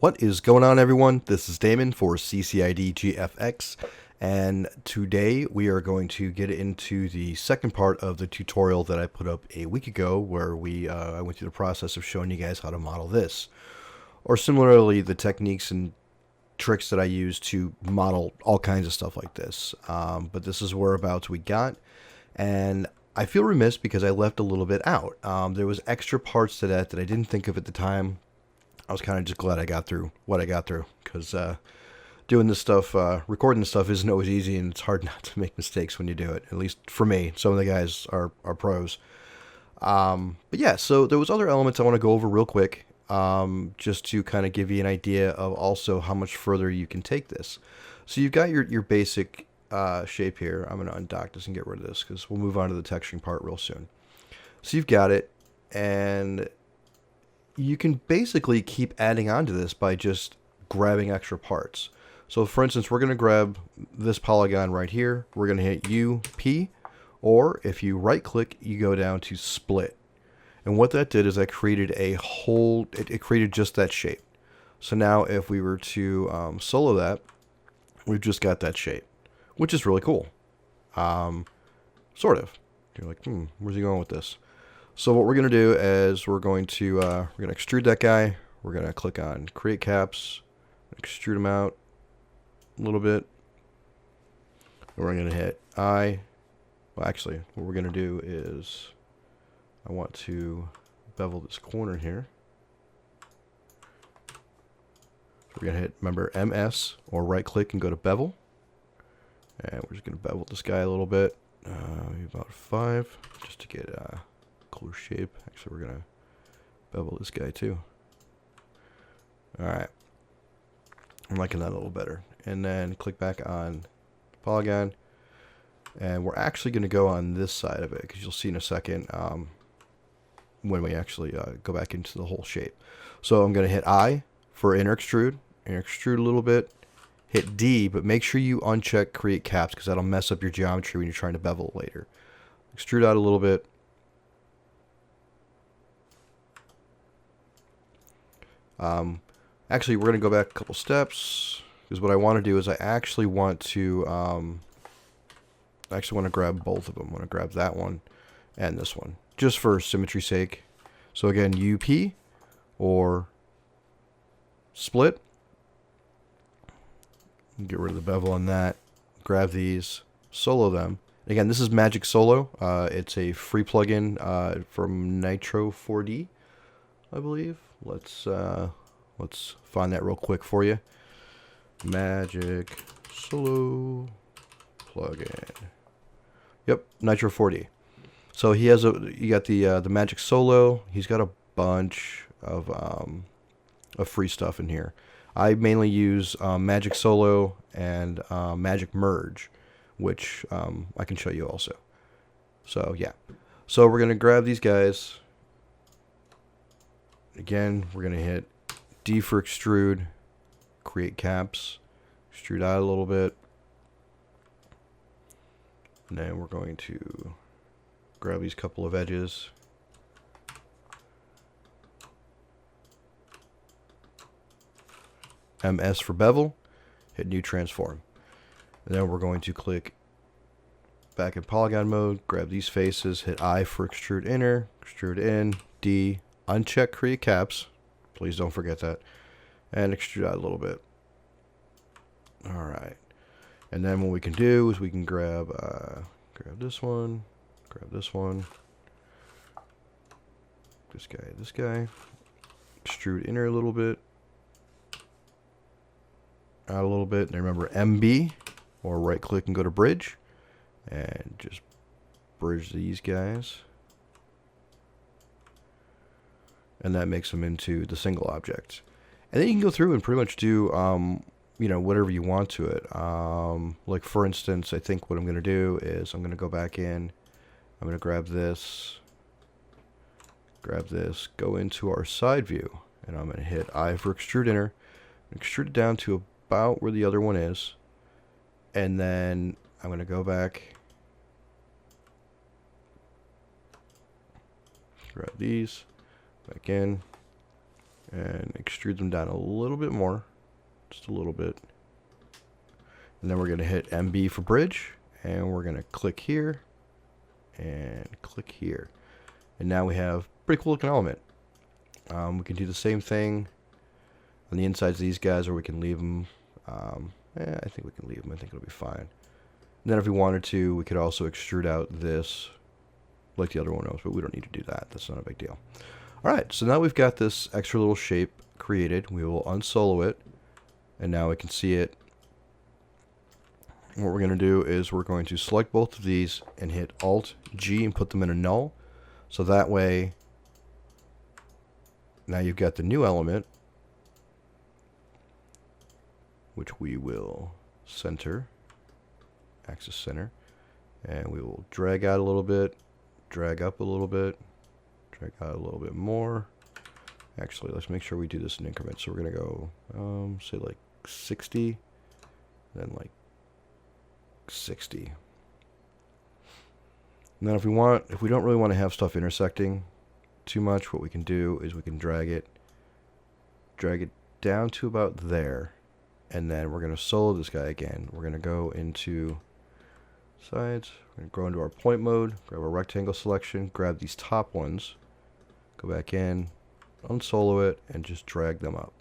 What is going on, everyone? This is Damon for CCID GFX, and today we are going to get into the second part of the tutorial that I put up a week ago, where I went through the process of showing you guys how to model this, or similarly the techniques and tricks that I use to model all kinds of stuff like this. But this is whereabouts we got, and I feel remiss because I left a little bit out. There was extra parts to that I didn't think of at the time. I was kind of just glad I got through what I got through, because doing this stuff, recording this stuff isn't always easy, and it's hard not to make mistakes when you do it. At least for me, some of the guys are pros. But yeah, so there was other elements I want to go over real quick, just to kind of give you an idea of also how much further you can take this. So you've got your basic shape here. I'm going to undock this and get rid of this, because we'll move on to the texturing part real soon. So you've got it, and you can basically keep adding on to this by just grabbing extra parts. So for instance, we're going to grab this polygon right here. We're going to hit U, P, or if you right click, you go down to split. And what that did is that created a whole, it created just that shape. So now if we were to solo that, we've just got that shape, which is really cool. Sort of. You're like, where's he going with this? So what we're going to do is we're going to extrude that guy. We're going to click on create caps, extrude them out a little bit. And we're going to hit I. Well, actually, what we're going to do is I want to bevel this corner here. So we're going to hit, remember, MS, or right click and go to bevel. And we're just going to bevel this guy a little bit, maybe about 5, just to get cooler shape. Actually, we're gonna bevel this guy too. Alright, I'm liking that a little better. And then click back on polygon, and we're actually going to go on this side of it, because you'll see in a second when we actually go back into the whole shape. So I'm going to hit I for inner extrude a little bit, hit D, but make sure you uncheck create caps, because that'll mess up your geometry when you're trying to bevel later. Extrude out a little bit. Actually, we're going to go back a couple steps, because what I want to do is I actually want to grab both of them. I want to grab that one and this one, just for symmetry's sake. So again, UP or split. Get rid of the bevel on that. Grab these, solo them. Again, this is Magic Solo. It's a free plugin from Nitro 4D, I believe. Let's find that real quick for you. Magic Solo plugin. Yep, Nitro 4D. So he has you got the Magic Solo. He's got a bunch of free stuff in here. I mainly use Magic Solo and Magic Merge, which I can show you also. So yeah, so we're gonna grab these guys. Again, we're going to hit D for extrude, create caps, extrude out a little bit. And then we're going to grab these couple of edges. MS for bevel, hit new transform. And then we're going to click back in polygon mode, grab these faces, hit I for extrude inner, extrude in, D, uncheck create caps, please don't forget that, and extrude out a little bit. Alright, and then what we can do is we can grab this one, this guy, extrude inner a little bit, out a little bit, and remember MB, or right click and go to bridge, and just bridge these guys. And that makes them into the single object. And then you can go through and pretty much do, whatever you want to it. Like for instance, I think what I'm going to do is I'm going to go back in. I'm going to grab this, go into our side view, and I'm going to hit I for extrude inner, extrude it down to about where the other one is, and then I'm going to go back, grab these, back in, and extrude them down a little bit more, just a little bit. And then we're going to hit MB for bridge, and we're going to click here and click here. And now we have a pretty cool looking element. We can do the same thing on the insides of these guys, or we can leave them. I think we can leave them. I think it'll be fine. And then if we wanted to, we could also extrude out this like the other one was, but we don't need to do that. That's not a big deal. Alright, so now we've got this extra little shape created. We will unsolo it, and now we can see it. And what we're going to do is we're going to select both of these and hit Alt-G and put them in a null. So that way, now you've got the new element, which we will center, axis center, and we will drag out a little bit, drag up a little bit, drag out a little bit more. Actually, let's make sure we do this in increments. So we're going to go, say like 60, then like 60. And then if we don't really want to have stuff intersecting too much, what we can do is we can drag it down to about there. And then we're going to solo this guy again. We're going to go into sides. We're going to go into our point mode, grab our rectangle selection, grab these top ones, go back in, unsolo it, and just drag them up.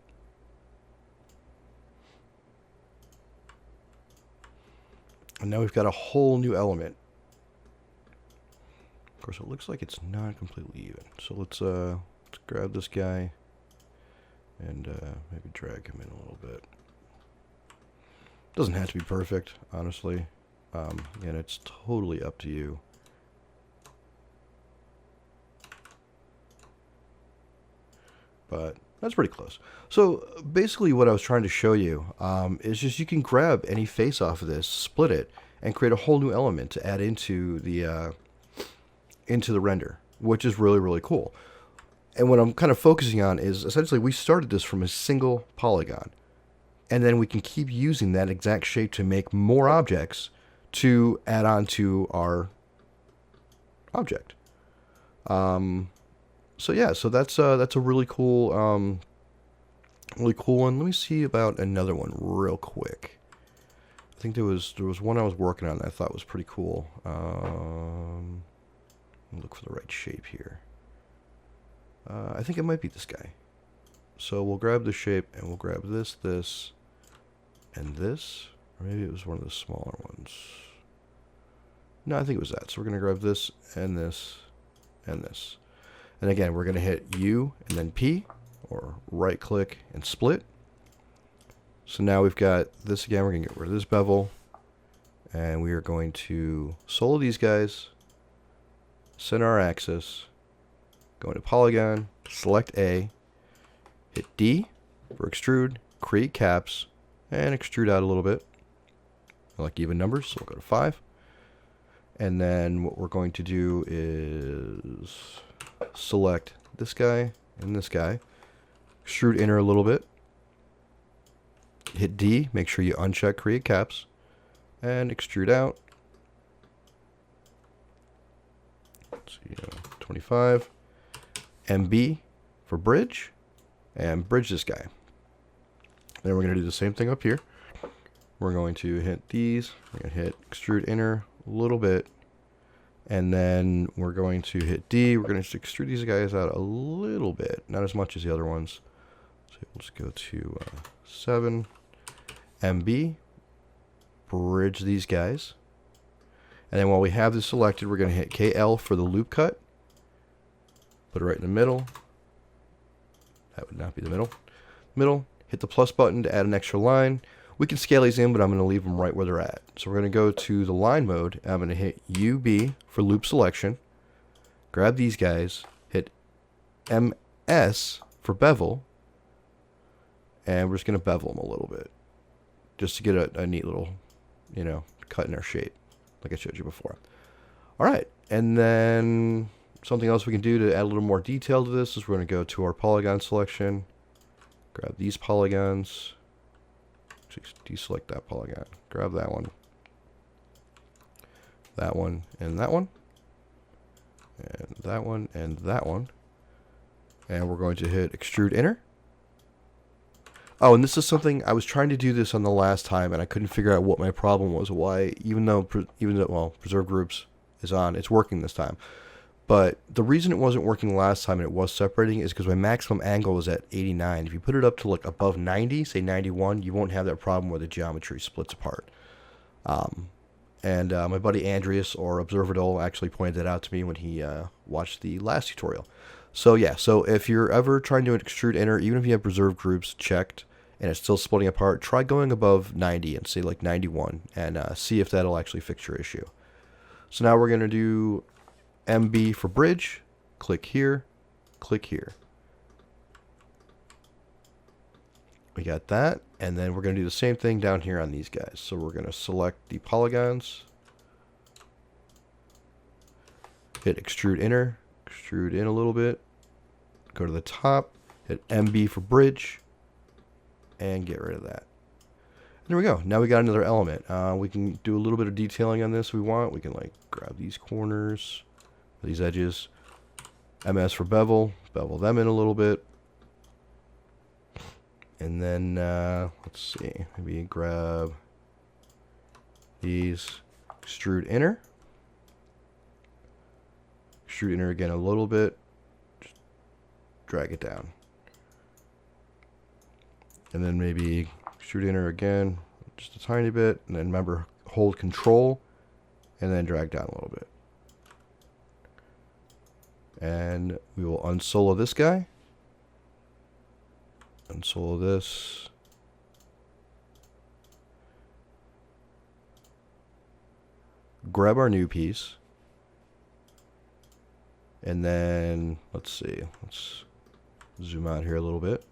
And now we've got a whole new element. Of course, it looks like it's not completely even. So let's grab this guy and maybe drag him in a little bit. Doesn't have to be perfect, honestly. Again, it's totally up to you. But that's pretty close. So basically what I was trying to show you is just you can grab any face off of this, split it, and create a whole new element to add into the render, which is really, really cool. And what I'm kind of focusing on is essentially we started this from a single polygon. And then we can keep using that exact shape to make more objects to add on to our object. So yeah, so that's a really cool one. Let me see about another one real quick. I think there was one I was working on that I thought was pretty cool. Look for the right shape here. I think it might be this guy. So we'll grab the shape and we'll grab this, and this. Or maybe it was one of the smaller ones. No, I think it was that. So we're going to grab this and this and this. And again, we're going to hit U and then P, or right click and split. So now we've got this again. We're going to get rid of this bevel. And we are going to solo these guys, center our axis, go into polygon, select A, hit D for extrude, create caps, and extrude out a little bit. I like even numbers, so we'll go to 5. And then what we're going to do is select this guy and this guy, extrude inner a little bit, hit D, make sure you uncheck create caps, and extrude out. Let's see, 25. MB for bridge, and bridge this guy. Then we're going to do the same thing up here. We're going to hit these, we're going to hit extrude inner a little bit, and then we're going to hit D. We're going to extrude these guys out a little bit, not as much as the other ones. So we'll just go to 7. MB, bridge these guys. And then while we have this selected, we're going to hit KL for the loop cut. Put it right in the middle. That would not be the middle. Middle. Hit the plus button to add an extra line. We can scale these in, but I'm going to leave them right where they're at. So we're going to go to the line mode. And I'm going to hit UB for loop selection. Grab these guys. Hit MS for bevel. And we're just going to bevel them a little bit, just to get a neat little, cut in our shape, like I showed you before. All right, and then something else we can do to add a little more detail to this is we're going to go to our polygon selection, grab these polygons, deselect that polygon, grab that one, and that one, and that one, and that one, and we're going to hit extrude inner, Oh, and this is something I was trying to do this on the last time, and I couldn't figure out what my problem was. Why, even though well, preserve groups is on, it's working this time. But the reason it wasn't working last time and it was separating is because my maximum angle was at 89. If you put it up to like above 90, say 91, you won't have that problem where the geometry splits apart. And my buddy Andreas or Observadol actually pointed that out to me when he watched the last tutorial. So yeah, so if you're ever trying to extrude inner, even if you have preserved groups checked and it's still splitting apart, try going above 90 and say like 91 and see if that'll actually fix your issue. So now we're going to do MB for bridge. Click here, click here. We got that, and then we're going to do the same thing down here on these guys. So we're going to select the polygons, hit extrude inner, extrude in a little bit, go to the top, hit MB for bridge, and get rid of that. And there we go. Now we got another element. We can do a little bit of detailing on this if we want. We can like grab these corners, these edges, MS for bevel, bevel them in a little bit. And then, let's see, maybe grab these, extrude inner. Extrude inner again a little bit. Just drag it down. And then maybe extrude inner again, just a tiny bit. And then remember, hold control, and then drag down a little bit. And we will unsolo this guy. Unsolo this. Grab our new piece. And then, let's see. Let's zoom out here a little bit.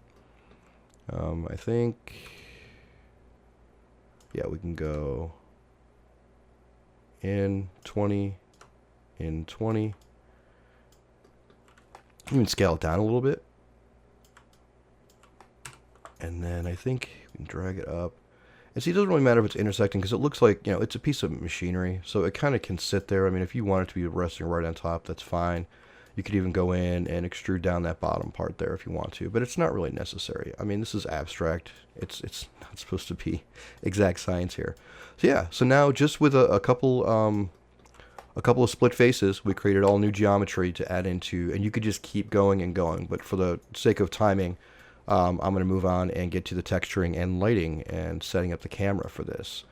I think, yeah, we can go in 20, in 20. You can scale it down a little bit. And then I think we can drag it up. And see, it doesn't really matter if it's intersecting because it looks like, you know, it's a piece of machinery. So it kind of can sit there. I mean, if you want it to be resting right on top, that's fine. You could even go in and extrude down that bottom part there if you want to. But it's not really necessary. I mean, this is abstract. It's not supposed to be exact science here. So yeah, so now just with a couple of split faces, we created all new geometry to add into. And you could just keep going and going. But for the sake of timing, I'm going to move on and get to the texturing and lighting and setting up the camera for this.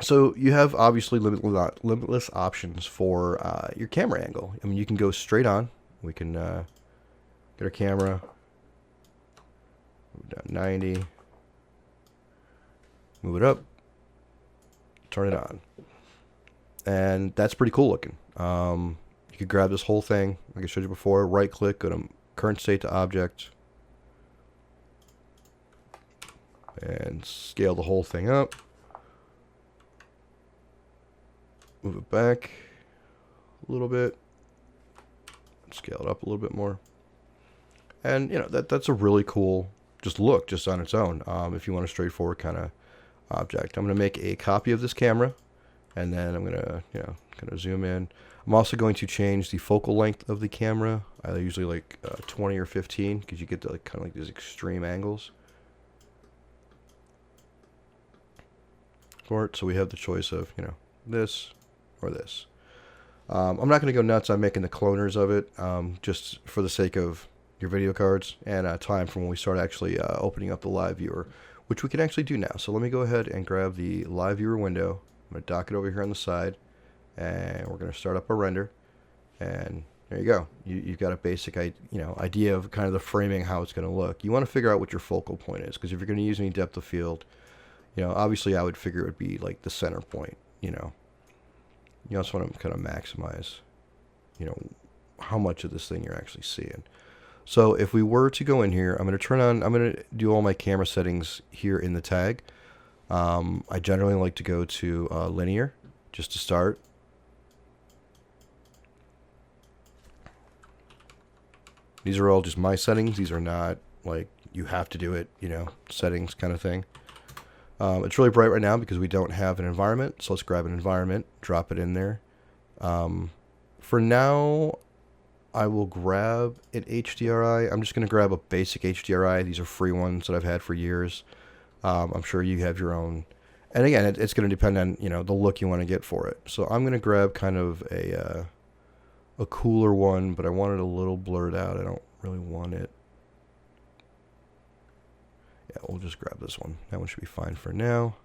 So you have obviously limitless options for your camera angle. I mean, you can go straight on. We can get our camera, move down 90, move it up, turn it on. And that's pretty cool looking. You could grab this whole thing, like I showed you before, right click, go to current state to object, and scale the whole thing up. Move it back a little bit, scale it up a little bit more. And you know, that's a really cool just look just on its own. If you want a straightforward kind of object, I'm going to make a copy of this camera, and then I'm going to, you know, kind of zoom in. I'm also going to change the focal length of the camera. I usually like 20 or 15 because you get to like kind of like these extreme angles for it. So we have the choice of, you know, this or this. I'm not going to go nuts on making the cloners of it, just for the sake of your video cards and time from when we start actually opening up the live viewer, which we can actually do now. So let me go ahead and grab the live viewer window. I'm going to dock it over here on the side, and we're going to start up our render. And there you go. You've got a basic idea of kind of the framing, how it's going to look. You want to figure out what your focal point is, because if you're going to use any depth of field, you know, obviously I would figure it would be like the center point, you know. You also want to kind of maximize, you know, how much of this thing you're actually seeing. So if we were to go in here, I'm going to do all my camera settings here in the tag. I generally like to go to linear just to start. These are all just my settings. These are not like you have to do it, you know, settings kind of thing. It's really bright right now because we don't have an environment. So let's grab an environment, drop it in there. For now, I will grab an HDRI. I'm just going to grab a basic HDRI. These are free ones that I've had for years. I'm sure you have your own. And again, it's going to depend on, you know, the look you want to get for it. So I'm going to grab kind of a cooler one, but I want it a little blurred out. I don't really want it. Yeah, we'll just grab this one. That one should be fine for now.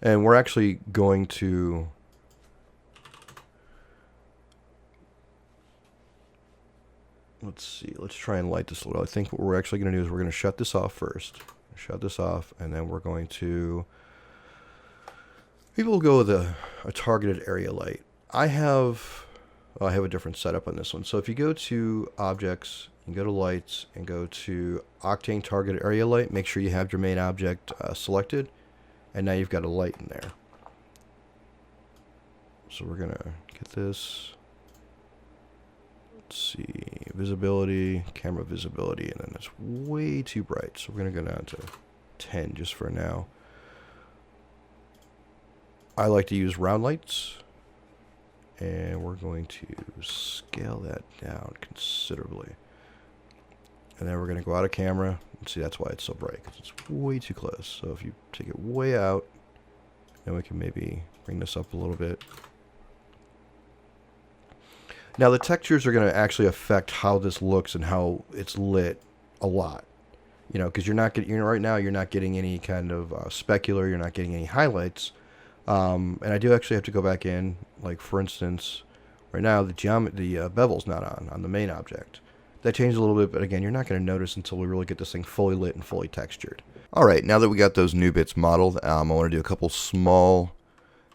And we're actually going to let's see. Let's try and light this a little. I think what we're actually going to do is we're going to shut this off first. Shut this off, and then we're going to maybe we'll go with a targeted area light. I have a different setup on this one. So if you go to Objects, and go to Lights, and go to Octane Targeted Area Light, make sure you have your main object selected, and now you've got a light in there. So we're gonna get this. Let's see, visibility, camera visibility, and then it's way too bright, so we're going to go down to 10 just for now. I like to use round lights, and we're going to scale that down considerably. And then we're going to go out of camera, and see that's why it's so bright, because it's way too close. So if you take it way out, then we can maybe bring this up a little bit. Now the textures are going to actually affect how this looks and how it's lit a lot, you know, because you're not getting, right now you're not getting any kind of specular, you're not getting any highlights, and I do actually have to go back in, like for instance, right now the bevel's not on the main object. That changed a little bit, but again, you're not going to notice until we really get this thing fully lit and fully textured. All right, now that we got those new bits modeled, I want to do a couple small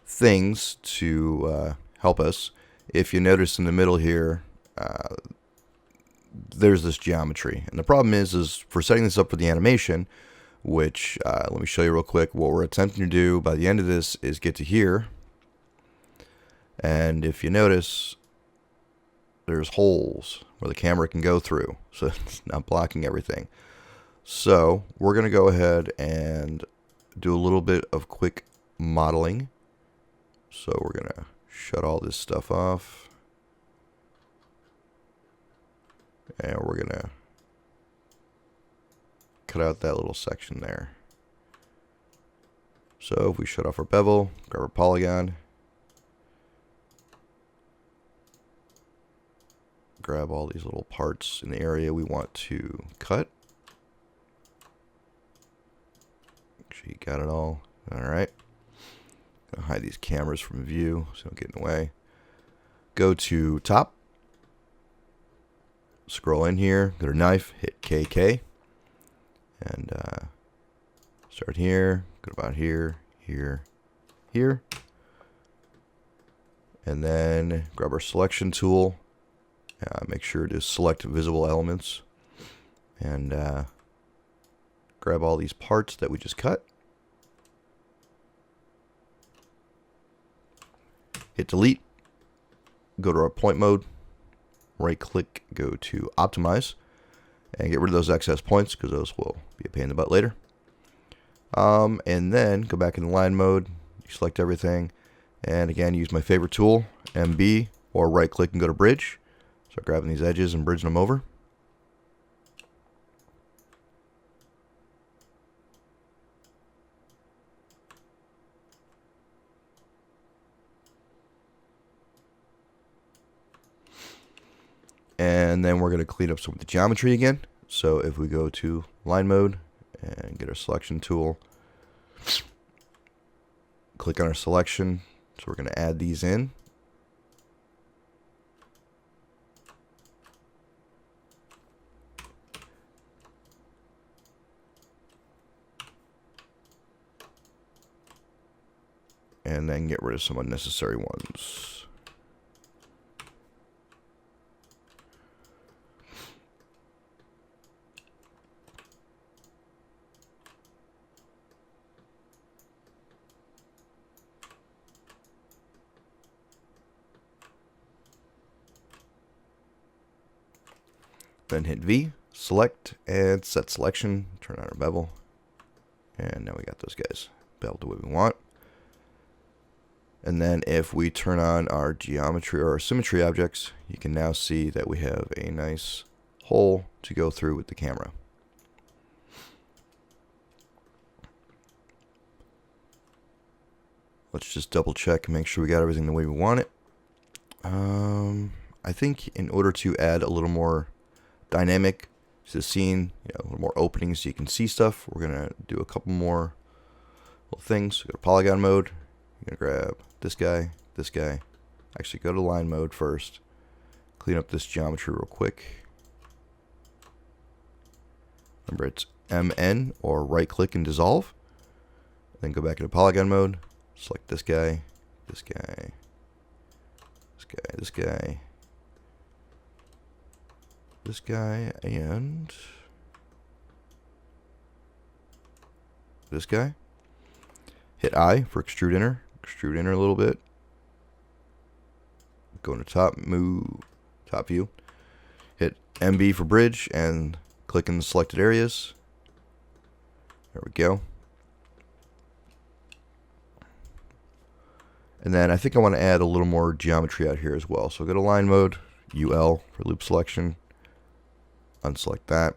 things to help us. If you notice in the middle here, there's this geometry. And the problem is for setting this up for the animation, which, let me show you real quick, what we're attempting to do by the end of this is get to here. And if you notice, there's holes where the camera can go through, so it's not blocking everything. So we're going to go ahead and do a little bit of quick modeling. So we're going to shut all this stuff off, and we're gonna cut out that little section there. So if we shut off our bevel, grab our polygon, grab all these little parts in the area we want to cut. Make sure you got it all. Alright. Gonna hide these cameras from view so don't get in the way. Go to top, scroll in here, go to knife, hit KK, and start here, go about here, here, here, and then grab our selection tool, make sure to select visible elements, and grab all these parts that we just cut. Hit delete, go to our point mode, right click, go to optimize, and get rid of those excess points because those will be a pain in the butt later. And then go back in line mode, you select everything, and again use my favorite tool, MB, or right click and go to bridge. Start grabbing these edges and bridging them over. And then we're going to clean up some of the geometry again. So if we go to line mode and get our selection tool, click on our selection. So we're going to add these in. And then get rid of some unnecessary ones. Then hit V, select, and set selection. Turn on our bevel. And now we got those guys beveled the way we want. And then if we turn on our geometry or our symmetry objects, you can now see that we have a nice hole to go through with the camera. Let's just double check and make sure we got everything the way we want it. I think in order to add a little more dynamic to the scene, a little more openings so you can see stuff, we're going to do a couple more little things. Go to polygon mode. You're going to grab this guy, this guy. Actually, go to line mode first. Clean up this geometry real quick. Remember, it's MN, or right click and dissolve. Then go back into polygon mode. Select this guy, this guy, this guy, this guy, this guy, and this guy. Hit I for extrude inner a little bit. Go into top, move, top view. Hit MB for bridge and click in the selected areas. There we go. And then I think I want to add a little more geometry out here as well. So go to line mode, UL for loop selection. Unselect that.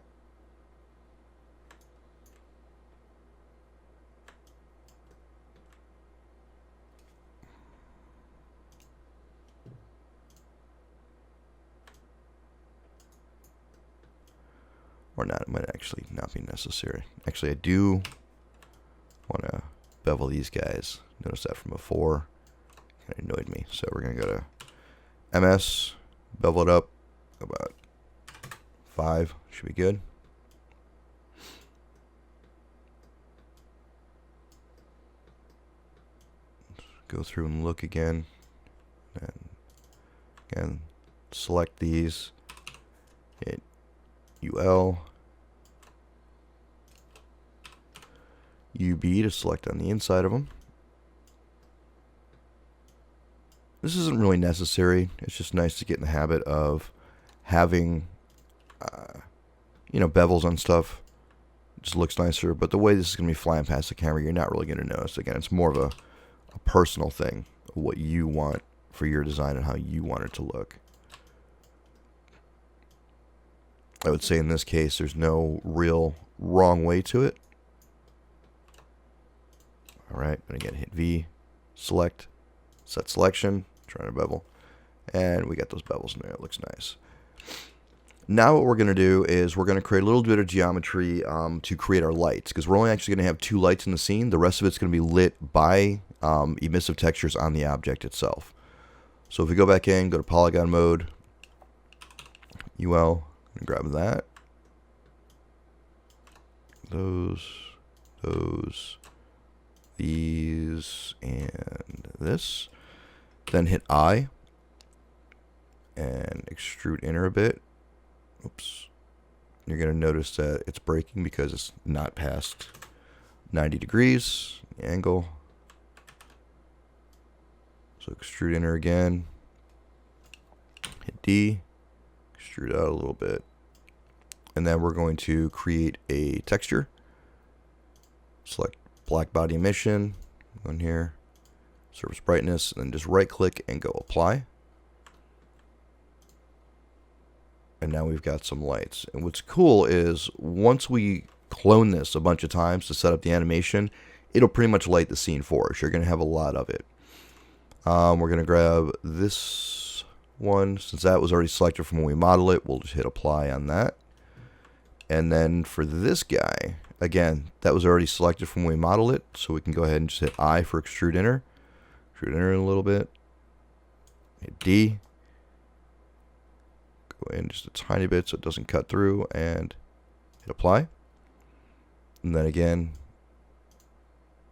Or not, it might actually not be necessary. Actually, I do want to bevel these guys. Notice that from before. Kind of annoyed me. So we're going to go to MS, bevel it up about 5. Should be good. Go through and look again. And again, select these. Hit UL. UB to select on the inside of them. This isn't really necessary. It's just nice to get in the habit of having, bevels on stuff. It just looks nicer. But the way this is going to be flying past the camera, you're not really going to notice. Again, it's more of a personal thing, of what you want for your design and how you want it to look. I would say in this case, there's no real wrong way to it. All right, and again, hit V, select, set selection, trying to bevel, and we got those bevels in there. It looks nice. Now what we're going to do is we're going to create a little bit of geometry to create our lights, because we're only actually going to have 2 lights in the scene. The rest of it's going to be lit by emissive textures on the object itself. So if we go back in, go to polygon mode, UL, and grab that, these, and this. Then hit I and extrude inner a bit. Oops. You're going to notice that it's breaking because it's not past 90 degrees. The angle. So extrude inner again. Hit D. Extrude out a little bit. And then we're going to create a texture. Select black body emission. Go in here. Surface brightness. And then just right click and go apply. And now we've got some lights. And what's cool is once we clone this a bunch of times to set up the animation, it'll pretty much light the scene for us. You're going to have a lot of it. We're going to grab this one. Since that was already selected from when we model it, we'll just hit apply on that. And then for this guy, again, that was already selected from when we model it, so we can go ahead and just hit I for extrude inner. Extrude inner a little bit. Hit D. Go in just a tiny bit so it doesn't cut through, and hit apply. And then again,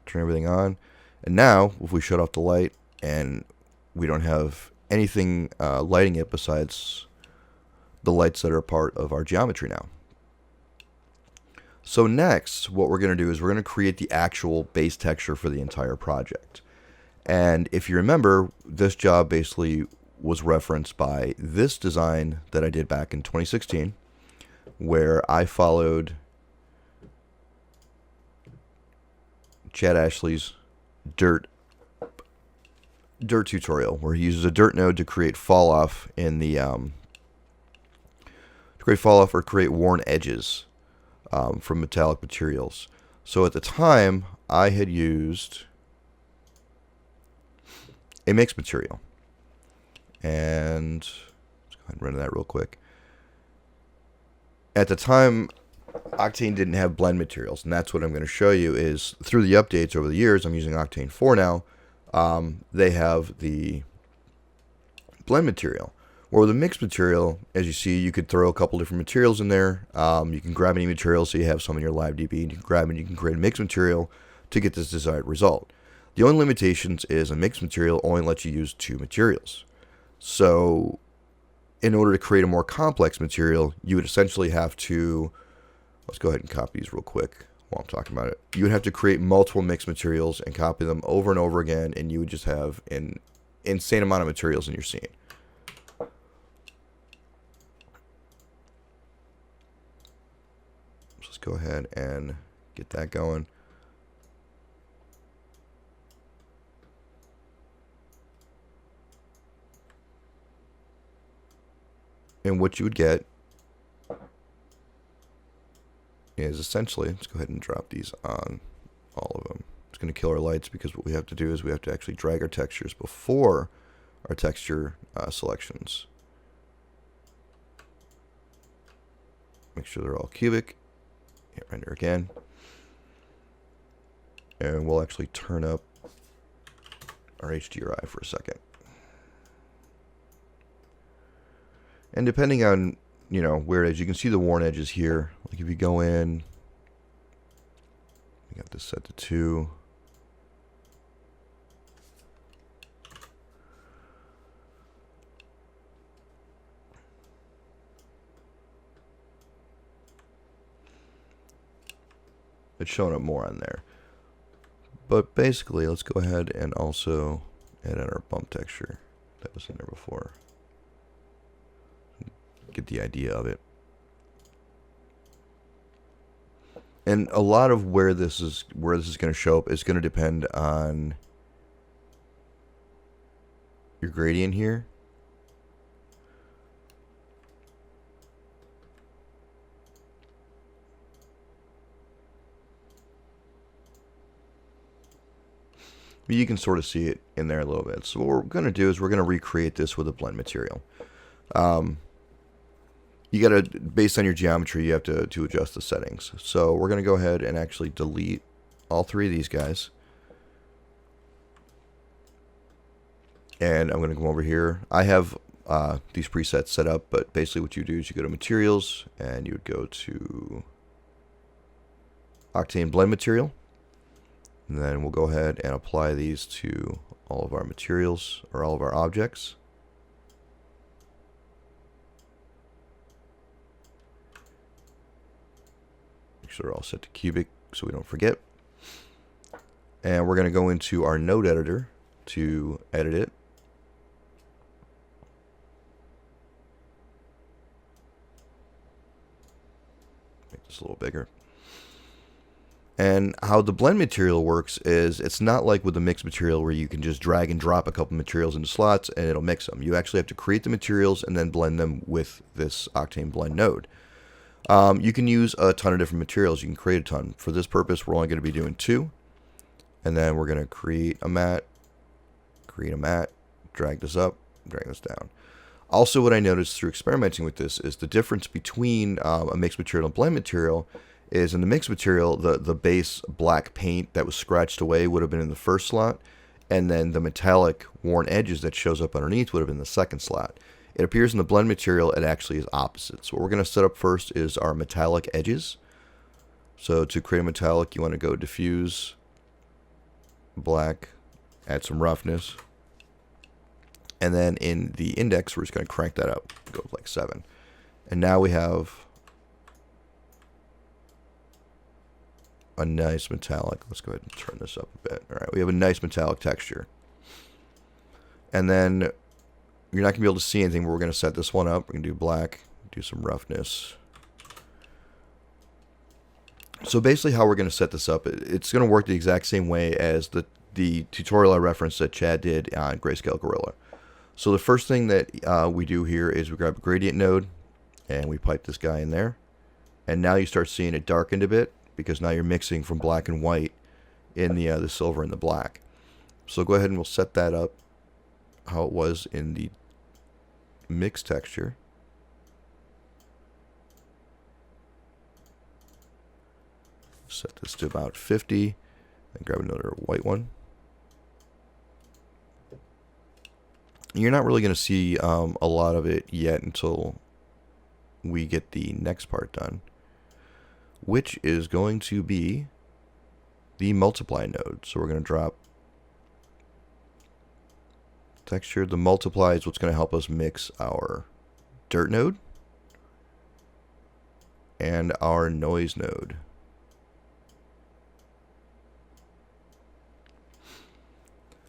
turn everything on. And now, if we shut off the light and we don't have anything lighting it besides the lights that are part of our geometry now. So next, what we're going to do is we're going to create the actual base texture for the entire project. And if you remember, this job basically was referenced by this design that I did back in 2016, where I followed Chad Ashley's dirt dirt tutorial where he uses a dirt node to create fall off in the or create worn edges from metallic materials. So at the time, I had used a mixed material, and let's go ahead and run that real quick. At the time, Octane didn't have blend materials, and that's what I'm going to show you is through the updates over the years. I'm using Octane 4 now. They have the blend material. Or with a mixed material, as you see, you could throw a couple different materials in there. You can grab any material, so you have some in your live DB, and you can grab it, and you can create a mixed material to get this desired result. The only limitations is a mixed material only lets you use 2 materials. So in order to create a more complex material, you would essentially have to, let's go ahead and copy these real quick while I'm talking about it. You would have to create multiple mixed materials and copy them over and over again, and you would just have an insane amount of materials in your scene. Let's go ahead and get that going. And what you would get is essentially, let's go ahead and drop these on all of them. It's going to kill our lights because what we have to do is we have to actually drag our textures before our texture selections. Make sure they're all cubic. Hit render again. And we'll actually turn up our HDRI for a second. And depending on, where it is, you can see the worn edges here. Like if you go in, we got this set to 2. It's showing up more on there. But basically, let's go ahead and also add in our bump texture that was in there before. Get the idea of it. And a lot of where this is going to show up is going to depend on your gradient here. But you can sort of see it in there a little bit. So what we're going to do is we're going to recreate this with a blend material. You got to, based on your geometry, you have to adjust the settings. So we're going to go ahead and actually delete all 3 of these guys. And I'm going to come over here. I have these presets set up, but basically what you do is you go to materials and you would go to Octane blend material. And then we'll go ahead and apply these to all of our materials or all of our objects. So they're all set to cubic so we don't forget. And we're going to go into our node editor to edit it. Make this a little bigger. And how the blend material works is it's not like with the mixed material where you can just drag and drop a couple materials into slots and it'll mix them. You actually have to create the materials and then blend them with this Octane blend node. You can use a ton of different materials. You can create a ton. For this purpose, we're only going to be doing 2. And then we're going to create a matte, drag this up, drag this down. Also, what I noticed through experimenting with this is the difference between a mixed material and blend material is in the mixed material, the base black paint that was scratched away would have been in the first slot, and then the metallic worn edges that shows up underneath would have been the second slot. It appears in the blend material, it actually is opposite. So what we're going to set up first is our metallic edges. So to create a metallic, you want to go diffuse, black, add some roughness. And then in the index, we're just going to crank that up, go up like 7. And now we have a nice metallic. Let's go ahead and turn this up a bit. All right, we have a nice metallic texture. And then you're not going to be able to see anything, but we're going to set this one up. We're going to do black, do some roughness. So basically how we're going to set this up, it's going to work the exact same way as the the tutorial I referenced that Chad did on Grayscale Gorilla. So the first thing that we do here is we grab a gradient node and we pipe this guy in there. And now you start seeing it darkened a bit because now you're mixing from black and white in the silver and the black. So go ahead and we'll set that up how it was in the mix texture. Set this to about 50 and grab another white one. You're not really going to see a lot of it yet until we get the next part done, which is going to be the multiply node. So we're going to drop texture. The multiply is what's going to help us mix our dirt node and our noise node.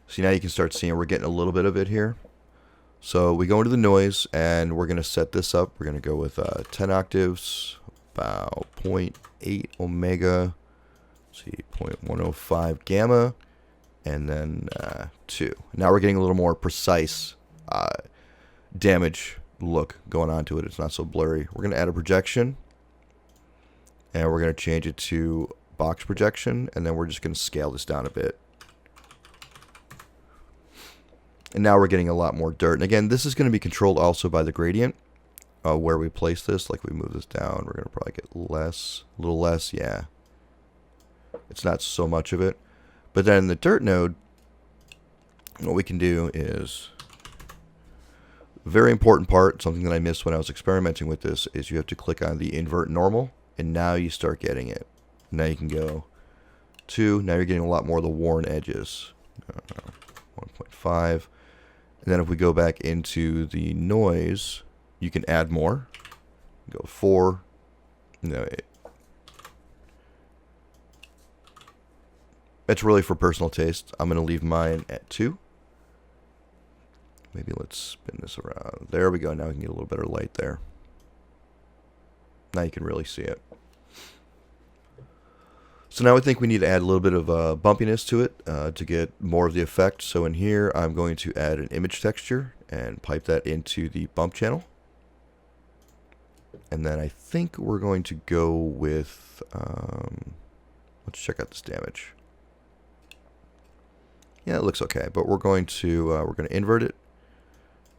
See, now you can start seeing we're getting a little bit of it here. So we go into the noise and we're going to set this up. We're going to go with 10 octaves, about 0.8 omega, let's see, 0.105 gamma, and then 2. Now we're getting a little more precise damage look going on to it. It's not so blurry. We're going to add a projection, and we're going to change it to box projection, and then we're just going to scale this down a bit. And now we're getting a lot more dirt. And again, this is going to be controlled also by the gradient, where we place this. Like we move this down, we're going to probably get less, a little less, yeah. It's not so much of it. But then in the dirt node, what we can do is, very important part, something that I missed when I was experimenting with this, is you have to click on the invert normal, and now you start getting it. Now you can go 2, now you're getting a lot more of the worn edges. 1.5. And then if we go back into the noise, you can add more. Go 4. No, it's really for personal taste. I'm going to leave mine at 2. Maybe let's spin this around. There we go. Now we can get a little better light there. Now you can really see it. So now I think we need to add a little bit of bumpiness to it to get more of the effect. So in here, I'm going to add an image texture and pipe that into the bump channel. And then I think we're going to go with, let's check out this damage. Yeah, it looks okay, but we're going to invert it,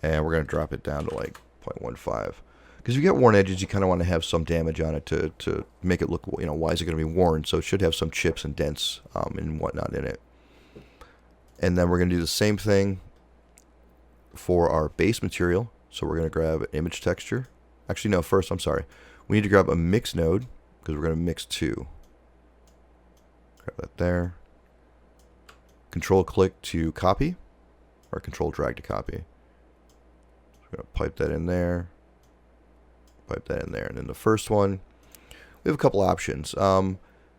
and we're going to drop it down to like 0.15. Because if you get worn edges, you kind of want to have some damage on it to make it look, you know, why is it going to be worn? So it should have some chips and dents and whatnot in it. And then we're going to do the same thing for our base material. So we're going to grab an image texture. Actually, no, first, I'm sorry. We need to grab a mix node because we're going to mix 2. Grab that there. Control click to copy, or control drag to copy. So we're going to pipe that in there. Pipe that in there. And then the first one, we have a couple options. Now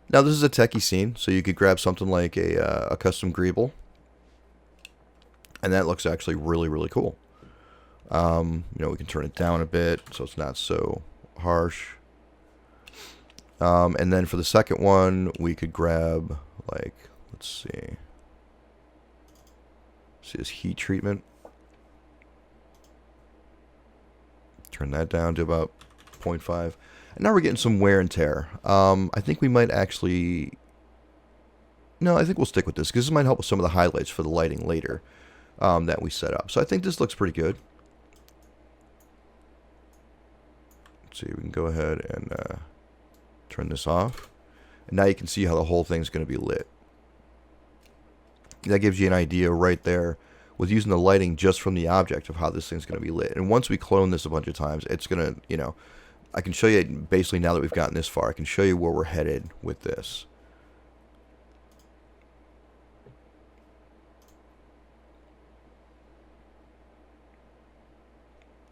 this is a techie scene, so you could grab something like a custom greeble, and that looks actually really, really cool. You know, we can turn it down a bit so it's not so harsh. And then for the second one, we could grab, like, let's see this heat treatment. Turn that down to about 0.5. And now we're getting some wear and tear. I think we might actually... No, I think we'll stick with this, because this might help with some of the highlights for the lighting later that we set up. So I think this looks pretty good. Let's see, we can go ahead and turn this off. And now you can see how the whole thing's going to be lit. That gives you an idea right there with using the lighting just from the object of how this thing's going to be lit. And once we clone this a bunch of times, it's going to, you know, I can show you basically now that we've gotten this far, I can show you where we're headed with this.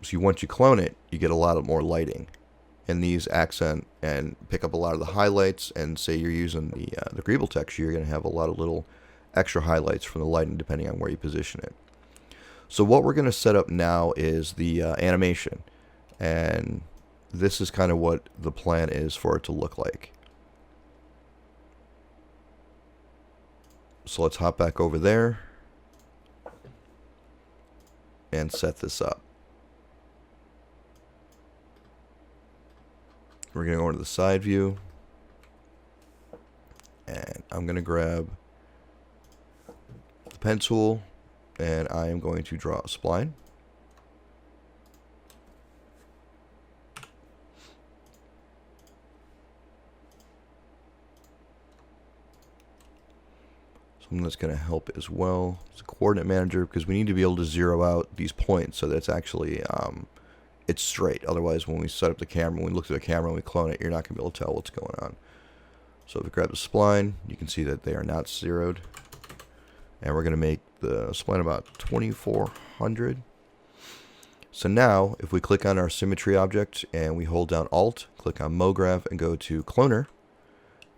See, once you clone it, you get a lot more lighting. And these accent and pick up a lot of the highlights, and say you're using the greeble texture, you're going to have a lot of little extra highlights from the lighting depending on where you position it. So what we're going to set up now is the animation, and this is kind of what the plan is for it to look like. So let's hop back over there and set this up. We're going to go into the side view, and I'm going to grab the pen tool, and I am going to draw a spline. Something that's going to help as well is a coordinate manager, because we need to be able to zero out these points so that it's actually it's straight. Otherwise, when we set up the camera, when we look at the camera and we clone it, you're not going to be able to tell what's going on. So if we grab the spline, you can see that they are not zeroed. And we're going to make the spline about 2400. So now, if we click on our symmetry object and we hold down Alt, click on MoGraph and go to Cloner,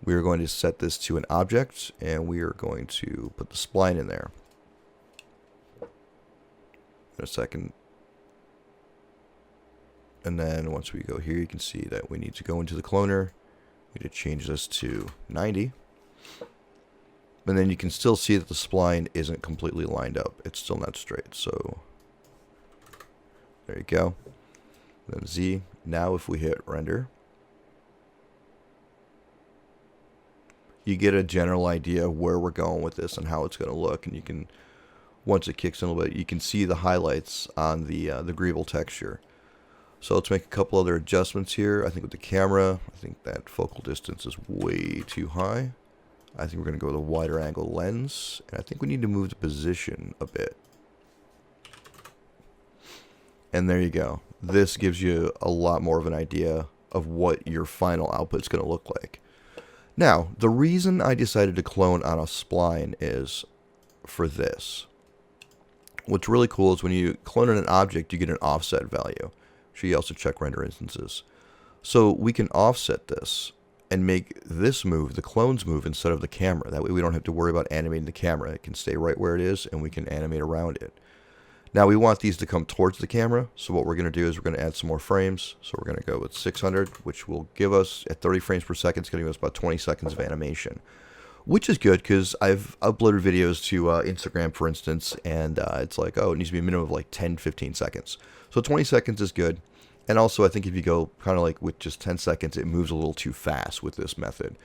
we are going to set this to an object, and we are going to put the spline in there. In a second. And then once we go here, you can see that we need to go into the cloner. We need to change this to 90. And then you can still see that the spline isn't completely lined up. It's still not straight. So there you go. Then Z. Now if we hit render, you get a general idea of where we're going with this and how it's going to look. And you can, once it kicks in a little bit, you can see the highlights on the Greeble texture. So let's make a couple other adjustments here. I think with the camera, I think that focal distance is way too high. I think we're going to go with a wider angle lens. And I think we need to move the position a bit. And there you go. This gives you a lot more of an idea of what your final output is going to look like. Now, the reason I decided to clone on a spline is for this. What's really cool is when you clone in an object, you get an offset value. You also check render instances. So we can offset this and make this move, the clones move, instead of the camera. That way we don't have to worry about animating the camera. It can stay right where it is, and we can animate around it. Now we want these to come towards the camera, so what we're going to do is we're going to add some more frames. So we're going to go with 600, which will give us, at 30 frames per second, it's going to give us about 20 seconds of animation. Which is good, because I've uploaded videos to Instagram, for instance, and it's like, oh, it needs to be a minimum of like 10, 15 seconds. So 20 seconds is good. And also, I think if you go kind of like with just 10 seconds, it moves a little too fast with this method.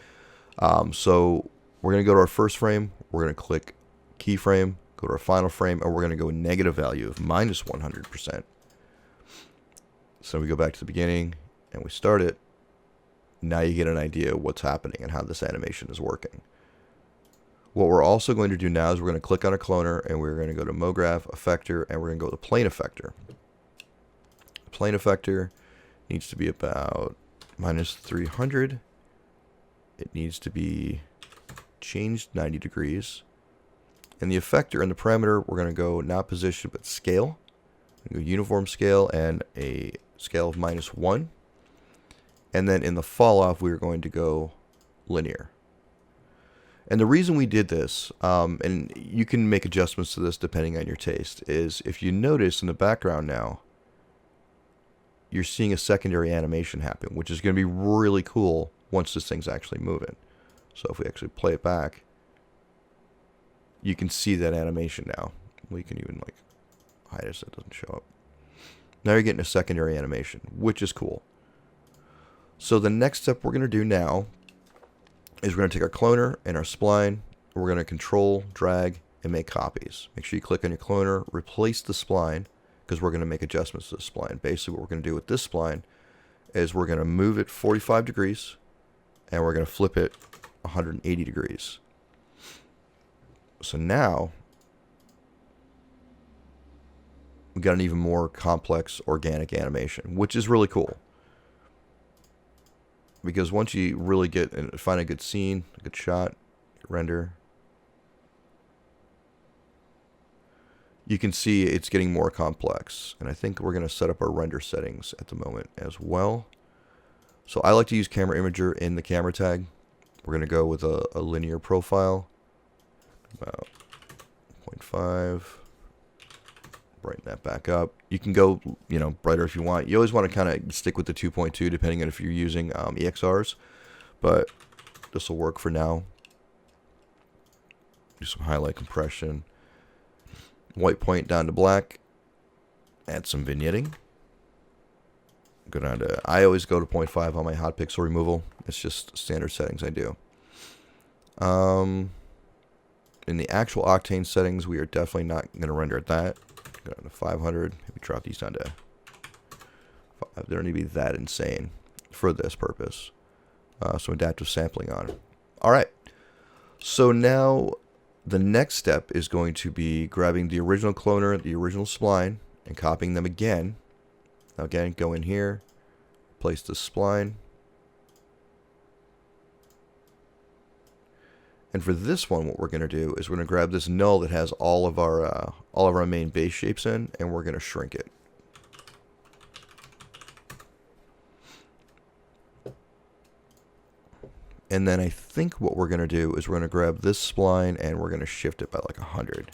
So we're going to go to our first frame. We're going to click keyframe, go to our final frame, and we're going to go negative value of minus 100%. So we go back to the beginning, and we start it. Now you get an idea of what's happening and how this animation is working. What we're also going to do now is we're going to click on a cloner, and we're going to go to MoGraph, Effector, and we're going to go to Plane Effector. Plane Effector needs to be about minus 300. It needs to be changed 90 degrees. And the effector and the parameter, we're going to go not position, but scale. Go uniform scale and a scale of -1. And then in the fall off, we're going to go linear. And the reason we did this, and you can make adjustments to this depending on your taste, is if you notice in the background now, you're seeing a secondary animation happen, which is going to be really cool once this thing's actually moving. So if we actually play it back, you can see that animation now. We can even like hide it so it doesn't show up. Now you're getting a secondary animation, which is cool. So the next step we're going to do now is we're going to take our cloner and our spline, we're going to control, drag, and make copies. Make sure you click on your cloner, replace the spline, because we're going to make adjustments to the spline. Basically what we're going to do with this spline is we're going to move it 45 degrees and we're going to flip it 180 degrees. So now we got an even more complex organic animation, which is really cool. Because once you really get and find a good scene, a good shot, render, you can see it's getting more complex. And I think we're going to set up our render settings at the moment as well. So I like to use Camera Imager in the camera tag. We're going to go with a linear profile, about 0.5. Brighten that back up. You can go, brighter if you want. You always want to kind of stick with the 2.2 depending on if you're using EXRs, but this will work for now. Do some highlight compression. White point down to black. Add some vignetting. Go down to, I always go to 0.5 on my hot pixel removal. It's just standard settings I do. In the actual Octane settings, we are definitely not going to render at that. Go down to 500. Maybe drop these down to 5. They don't need to be that insane for this purpose. So adaptive sampling on. All right. So now the next step is going to be grabbing the original cloner, the original spline, and copying them again. Now again, go in here, place the spline. And for this one, what we're going to do is we're going to grab this null that has all of our main base shapes in, and we're going to shrink it. And then I think what we're going to do is we're going to grab this spline and we're going to shift it by like 100.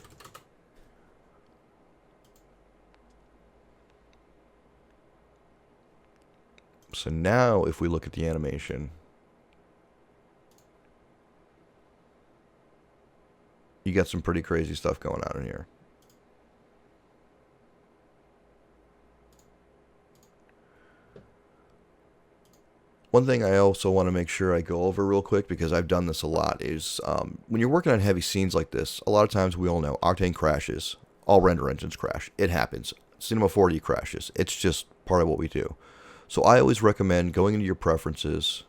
So now if we look at the animation, you got some pretty crazy stuff going on in here. One thing I also want to make sure I go over real quick, because I've done this a lot, is when you're working on heavy scenes like this, a lot of times we all know Octane crashes. All render engines crash. It happens. Cinema 4D crashes. It's just part of what we do. So I always recommend going into your preferences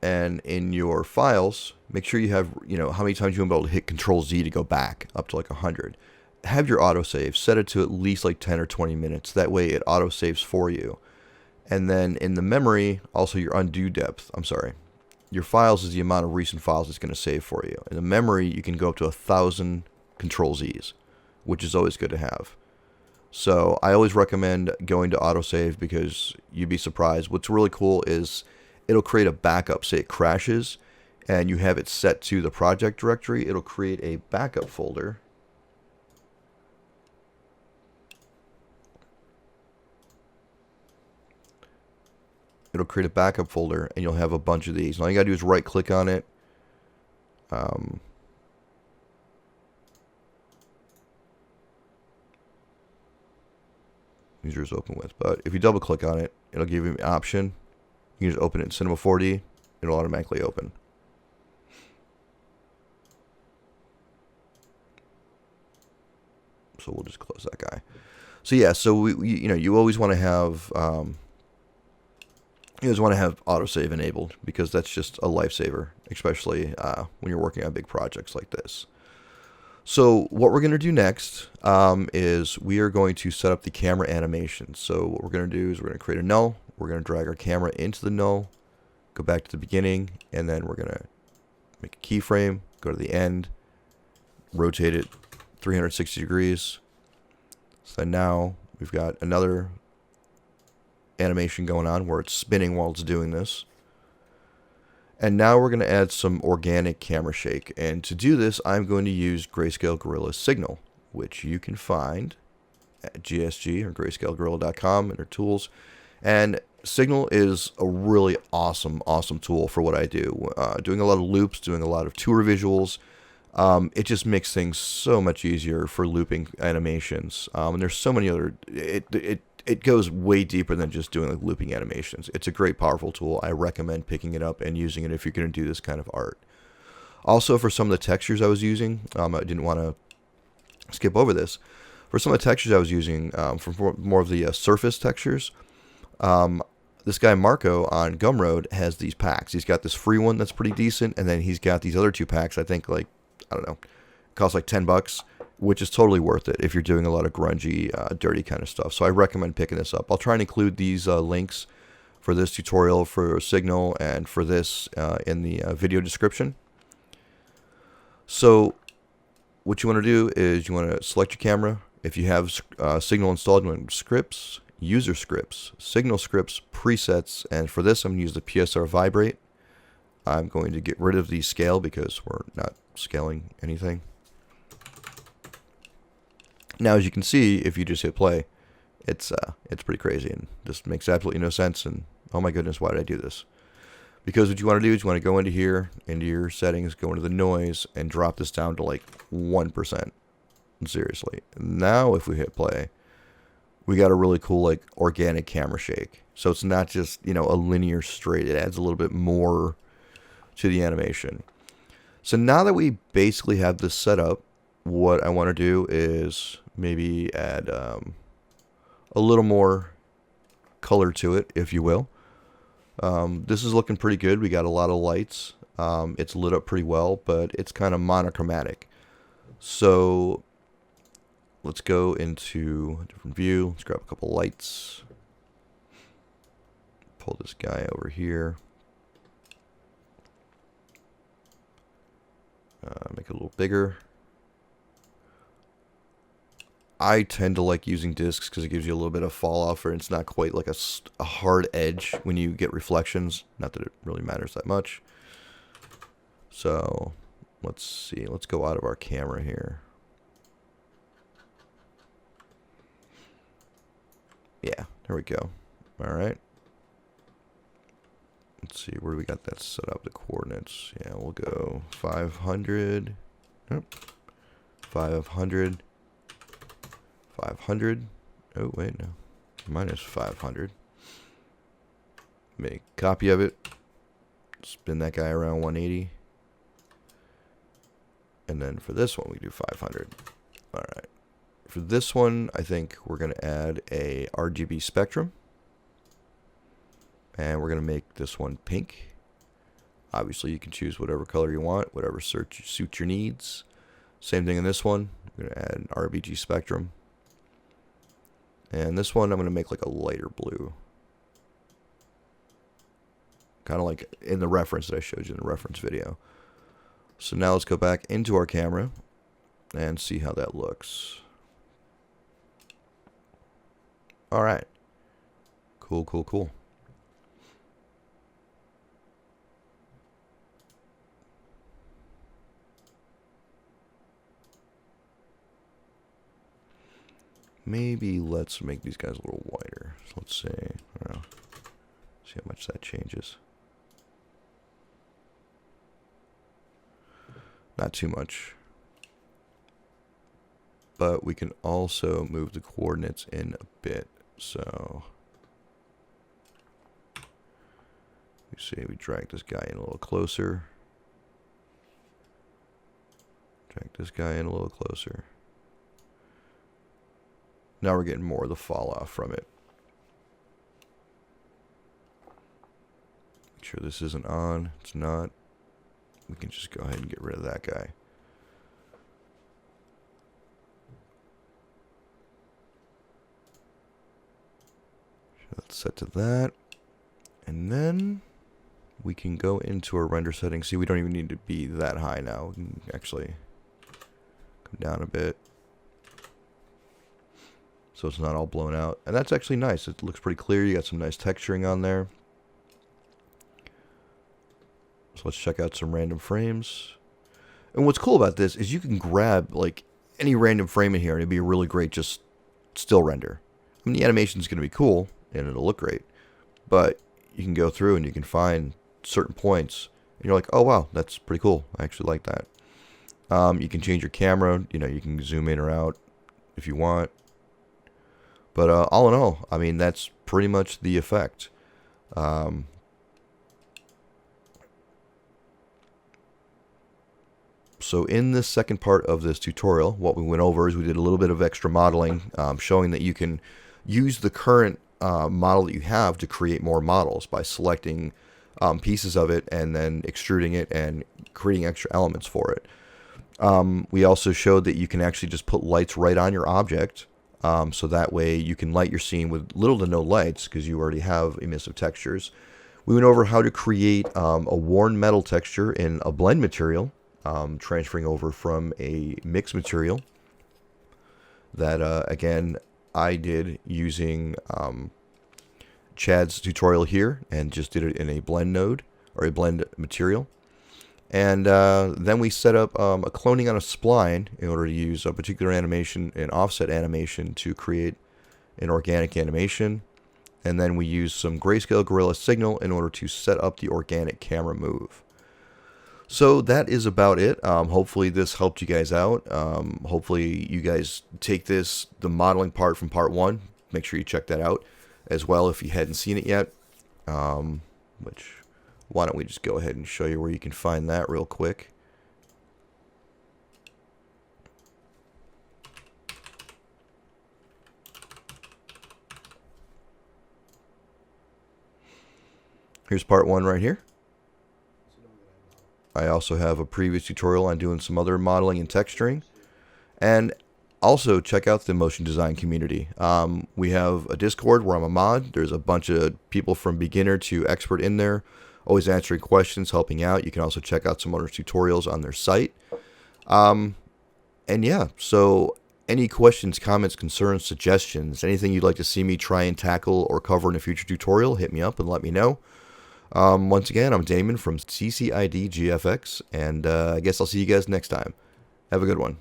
and in your files, make sure you have, how many times you want to be able to hit Control Z to go back up to like 100. Have your autosave, set it to at least like 10 or 20 minutes. That way it autosaves for you. And then in the memory, also your undo depth, your files is the amount of recent files it's going to save for you. In the memory, you can go up to 1,000 Control Zs, which is always good to have. So I always recommend going to autosave, because you'd be surprised. What's really cool is it'll create a backup. Say it crashes and you have it set to the project directory, it'll create a backup folder. It'll create a backup folder, and you'll have a bunch of these. And all you gotta do is right click on it. Users open with, but if you double click on it, it'll give you an option. You can just open it in Cinema 4D. It'll automatically open. So we'll just close that guy. So yeah, so you always want to have autosave enabled, because that's just a lifesaver, especially when you're working on big projects like this. So what we're going to do next is we are going to set up the camera animation. So what we're going to do is we're going to create a null. We're going to drag our camera into the null, go back to the beginning, and then we're going to make a keyframe, go to the end, rotate it 360 degrees. So now we've got another animation going on where it's spinning while it's doing this. And now we're going to add some organic camera shake. And to do this, I'm going to use Grayscale Gorilla Signal, which you can find at GSG or grayscalegorilla.com in their tools. And Signal is a really awesome tool for what I do. Doing a lot of loops, doing a lot of tour visuals. It just makes things so much easier for looping animations. And there's so many other... It goes way deeper than just doing like looping animations. It's a great, powerful tool. I recommend picking it up and using it if you're going to do this kind of art. Also, for some of the textures I was using, I didn't want to skip over this. For some of the textures I was using, for more of the surface textures, this guy Marco on Gumroad has these packs. He's got this free one that's pretty decent, and then he's got these other two packs. I think like, I don't know, cost like $10, which is totally worth it if you're doing a lot of grungy, dirty kind of stuff. So I recommend picking this up. I'll try and include these links for this tutorial, for Signal, and for this in the video description. So what you want to do is you want to select your camera. If you have Signal installed, you want scripts, user scripts, Signal scripts, presets, and for this I'm going to use the PSR Vibrate. I'm going to get rid of the scale because we're not scaling anything. Now, as you can see, if you just hit play, it's pretty crazy and just makes absolutely no sense. And oh my goodness, why did I do this? Because what you want to do is you want to go into here, into your settings, go into the noise, and drop this down to like 1%. Seriously. Now if we hit play, we got a really cool like organic camera shake. So it's not just, you know, a linear straight. It adds a little bit more to the animation. So now that we basically have this set up, what I want to do is maybe add a little more color to it, if you will. This is looking pretty good. We got a lot of lights. It's lit up pretty well, but it's kind of monochromatic. So let's go into a different view. Let's grab a couple lights. Pull this guy over here. Make it a little bigger. I tend to like using discs because it gives you a little bit of fall off, and it's not quite like a hard edge when you get reflections. Not that it really matters that much. So let's see. Let's go out of our camera here. Yeah, there we go. All right. Let's see, where do we got that set up, the coordinates? Yeah, we'll go 500. Oh, 500. 500. Oh, wait, no. Minus 500. Make a copy of it. Spin that guy around 180. And then for this one, we do 500. All right. For this one, I think we're going to add a RGB spectrum. And we're going to make this one pink. Obviously, you can choose whatever color you want, whatever suits your needs. Same thing in this one. We're going to add an RGB spectrum. And this one, I'm going to make like a lighter blue. Kind of like in the reference that I showed you in the reference video. So now let's go back into our camera and see how that looks. All right. Cool, cool, cool. Maybe let's make these guys a little wider. So let's see. I don't know. See how much that changes. Not too much. But we can also move the coordinates in a bit. So you see, we drag this guy in a little closer. Drag this guy in a little closer. Now we're getting more of the fall off from it. Make sure this isn't on. It's not. We can just go ahead and get rid of that guy. So let's set to that. And then we can go into our render settings. See, we don't even need to be that high now. We can actually come down a bit, so it's not all blown out. And that's actually nice. It looks pretty clear. You got some nice texturing on there. So let's check out some random frames. And what's cool about this is you can grab like any random frame in here and it'd be a really great just still render. I mean, the animation is going to be cool and it'll look great, but you can go through and you can find certain points and you're like, oh wow, that's pretty cool. I actually like that. You can change your camera. You know, you can zoom in or out if you want. But all in all, I mean, that's pretty much the effect. So in this second part of this tutorial, what we went over is we did a little bit of extra modeling, showing that you can use the current model that you have to create more models by selecting pieces of it and then extruding it and creating extra elements for it. We also showed that you can actually just put lights right on your object. So that way you can light your scene with little to no lights because you already have emissive textures. We went over how to create a worn metal texture in a blend material, transferring over from a mix material that, again, I did using Chad's tutorial here and just did it in a blend node or a blend material. And then we set up a cloning on a spline in order to use a particular animation, an offset animation, to create an organic animation. and then we use some Grayscale Gorilla Signal in order to set up the organic camera move. So that is about it. Hopefully this helped you guys out. Hopefully you guys take the modeling part from part 1. Make sure you check that out as well if you hadn't seen it yet. Which, why don't we just go ahead and show you where you can find that real quick. Here's part 1 right here. I also have a previous tutorial on doing some other modeling and texturing. And also check out the motion design community. We have a Discord where I'm a mod. There's a bunch of people from beginner to expert in there, always answering questions, helping out. You can also check out some other tutorials on their site. And yeah, so any questions, comments, concerns, suggestions, anything you'd like to see me try and tackle or cover in a future tutorial, hit me up and let me know. Once again, I'm Damon from CCID GFX, and I guess I'll see you guys next time. Have a good one.